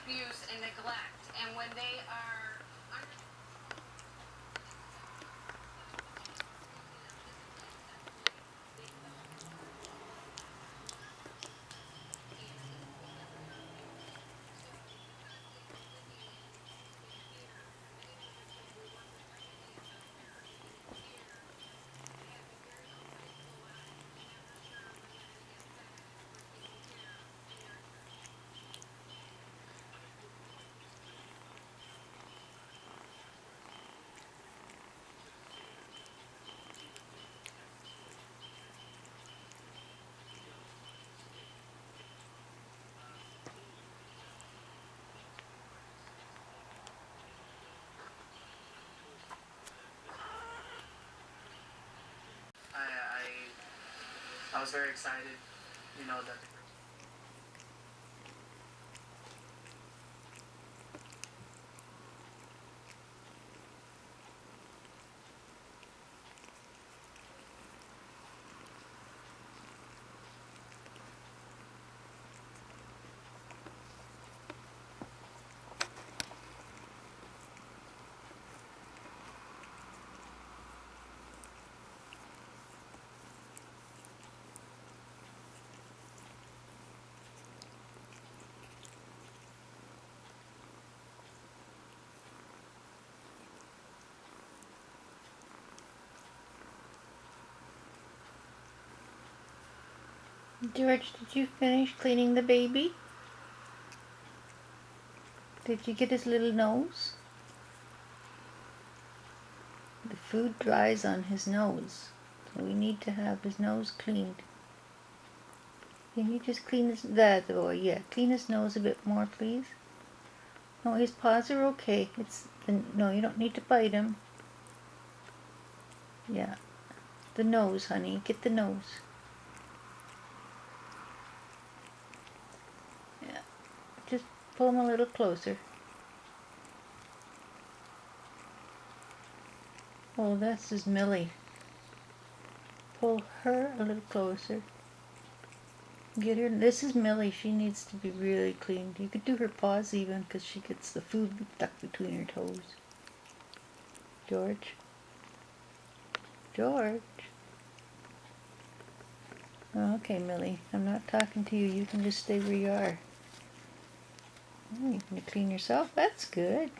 abuse and neglect. And when they are I was very excited, you know, that George, did you finish cleaning the baby? Did you get his little nose? The food dries on his nose, so we need to have his nose cleaned. Can you just clean his, that boy, yeah, clean his nose a bit more, please? No, his paws are okay. No, you don't need to bite him. Yeah, the nose, honey, get the nose. Yeah, just pull him a little closer. Oh, this is Millie. Pull her a little closer. Get her. This is Millie. She needs to be really cleaned. You could do her paws even, because she gets the food stuck between her toes. George. George. Okay, Millie. I'm not talking to you. You can just stay where you are. Oh, you can clean yourself? That's good.